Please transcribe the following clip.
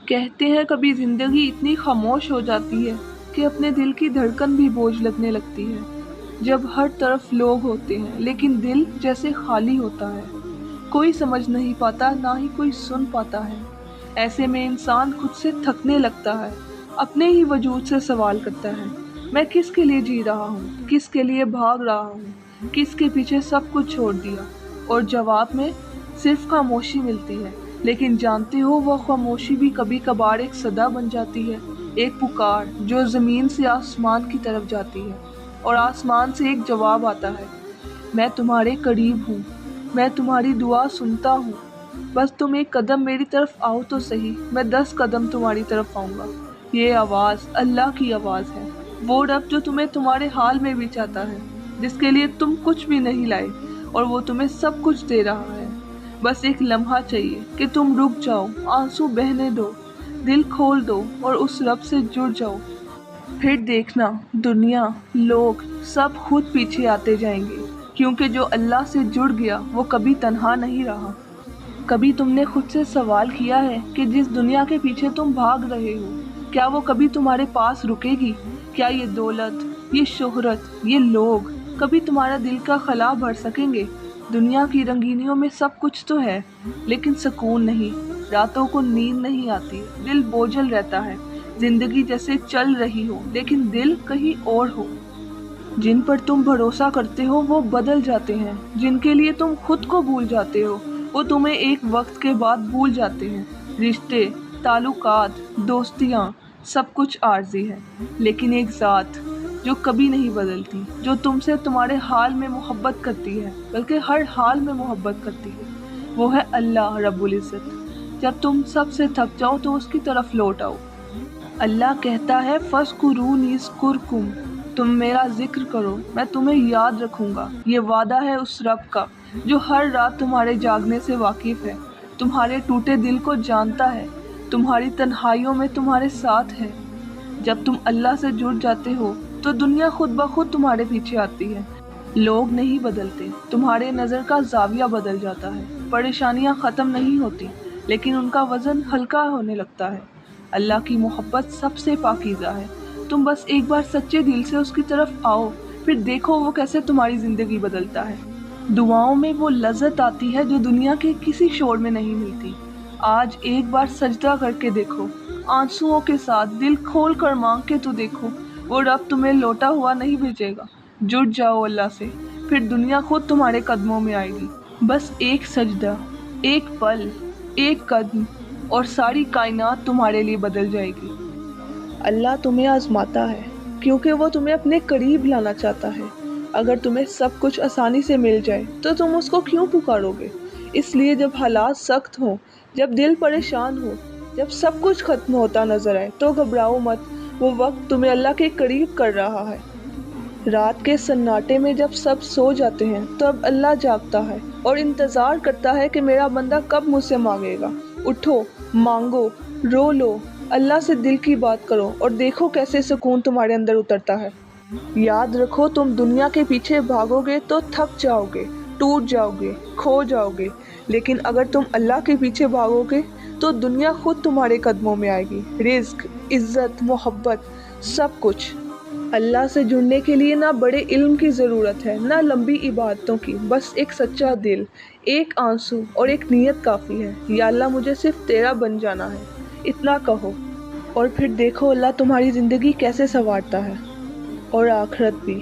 کہتے ہیں کبھی زندگی اتنی خاموش ہو جاتی ہے کہ اپنے دل کی دھڑکن بھی بوجھ لگنے لگتی ہے، جب ہر طرف لوگ ہوتے ہیں لیکن دل جیسے خالی ہوتا ہے، کوئی سمجھ نہیں پاتا نہ ہی کوئی سن پاتا ہے۔ ایسے میں انسان خود سے تھکنے لگتا ہے، اپنے ہی وجود سے سوال کرتا ہے، میں کس کے لیے جی رہا ہوں، کس کے لیے بھاگ رہا ہوں، کس کے پیچھے سب کچھ چھوڑ دیا؟ اور جواب میں صرف خاموشی ملتی ہے، لیکن جانتے ہو وہ خاموشی بھی کبھی کبھار ایک صدا بن جاتی ہے، ایک پکار جو زمین سے آسمان کی طرف جاتی ہے اور آسمان سے ایک جواب آتا ہے، میں تمہارے قریب ہوں، میں تمہاری دعا سنتا ہوں، بس تم ایک قدم میری طرف آؤ تو صحیح، میں 10 قدم تمہاری طرف آؤں گا۔ یہ آواز اللہ کی آواز ہے، وہ رب جو تمہیں تمہارے حال میں بھی چاہتا ہے، جس کے لیے تم کچھ بھی نہیں لائے اور وہ تمہیں سب کچھ دے رہا ہے۔ بس ایک لمحہ چاہیے کہ تم رک جاؤ، آنسو بہنے دو، دل کھول دو اور اس رب سے جڑ جاؤ۔ پھر دیکھنا دنیا، لوگ سب خود پیچھے آتے جائیں گے، کیونکہ جو اللہ سے جڑ گیا وہ کبھی تنہا نہیں رہا۔ کبھی تم نے خود سے سوال کیا ہے کہ جس دنیا کے پیچھے تم بھاگ رہے ہو، کیا وہ کبھی تمہارے پاس رکے گی؟ کیا یہ دولت، یہ شہرت، یہ لوگ کبھی تمہارا دل کا خلا بھر سکیں گے؟ دنیا کی رنگینیوں میں سب کچھ تو ہے، لیکن سکون نہیں، راتوں کو نیند نہیں آتی، دل بوجھل رہتا ہے، زندگی جیسے چل رہی ہو لیکن دل کہیں اور ہو۔ جن پر تم بھروسہ کرتے ہو وہ بدل جاتے ہیں، جن کے لیے تم خود کو بھول جاتے ہو وہ تمہیں ایک وقت کے بعد بھول جاتے ہیں۔ رشتے، تعلقات، دوستیاں، سب کچھ عارضی ہے، لیکن ایک ذات جو کبھی نہیں بدلتی، جو تم سے تمہارے حال میں محبت کرتی ہے، بلکہ ہر حال میں محبت کرتی ہے، وہ ہے اللہ رب العزت۔ جب تم سب سے تھک جاؤ تو اس کی طرف لوٹ آؤ۔ اللہ کہتا ہے فَاذْكُرُونِی اذْکُرْکُم، تم میرا ذکر کرو میں تمہیں یاد رکھوں گا۔ یہ وعدہ ہے اس رب کا جو ہر رات تمہارے جاگنے سے واقف ہے، تمہارے ٹوٹے دل کو جانتا ہے، تمہاری تنہائیوں میں تمہارے ساتھ ہے۔ جب تم اللہ سے جڑ جاتے ہو تو دنیا خود بخود تمہارے پیچھے آتی ہے۔ لوگ نہیں بدلتے، تمہارے نظر کا زاویہ بدل جاتا ہے، پریشانیاں ختم نہیں ہوتی لیکن ان کا وزن ہلکا ہونے لگتا ہے۔ اللہ کی محبت سب سے پاکیزہ ہے، تم بس ایک بار سچے دل سے اس کی طرف آؤ، پھر دیکھو وہ کیسے تمہاری زندگی بدلتا ہے۔ دعاؤں میں وہ لذت آتی ہے جو دنیا کے کسی شور میں نہیں ملتی۔ آج ایک بار سجدہ کر کے دیکھو، آنسوؤں کے ساتھ دل کھول کر مانگ کے تو دیکھو، وہ رب تمہیں لوٹا ہوا نہیں بھیجے گا۔ جڑ جاؤ اللہ سے، پھر دنیا خود تمہارے قدموں میں آئے گی۔ بس ایک سجدہ، ایک پل، ایک قدم اور ساری کائنات تمہارے لیے بدل جائے گی۔ اللہ تمہیں آزماتا ہے کیونکہ وہ تمہیں اپنے قریب لانا چاہتا ہے۔ اگر تمہیں سب کچھ آسانی سے مل جائے تو تم اس کو کیوں پکارو گے؟ اس لیے جب حالات سخت ہوں، جب دل پریشان ہو، جب سب کچھ ختم ہوتا نظر آئے تو گھبراؤ مت، وہ وقت تمہیں اللہ کے قریب کر رہا ہے۔ رات کے سناٹے میں جب سب سو جاتے ہیں تب اللہ جاگتا ہے اور انتظار کرتا ہے کہ میرا بندہ کب مجھ سے مانگے گا۔ اٹھو، مانگو، رو لو، اللہ سے دل کی بات کرو اور دیکھو کیسے سکون تمہارے اندر اترتا ہے۔ یاد رکھو تم دنیا کے پیچھے بھاگو گے تو تھک جاؤ گے، ٹوٹ جاؤ گے، کھو جاؤ گے، لیکن اگر تم اللہ کے پیچھے بھاگو گے تو دنیا خود تمہارے قدموں میں آئے گی۔ رزق، عزت، محبت، سب کچھ۔ اللہ سے جڑنے کے لیے نہ بڑے علم کی ضرورت ہے، نہ لمبی عبادتوں کی، بس ایک سچا دل، ایک آنسو اور ایک نیت کافی ہے۔ یا اللہ مجھے صرف تیرا بن جانا ہے، اتنا کہو، اور پھر دیکھو اللہ تمہاری زندگی کیسے سنوارتا ہے، اور آخرت بھی۔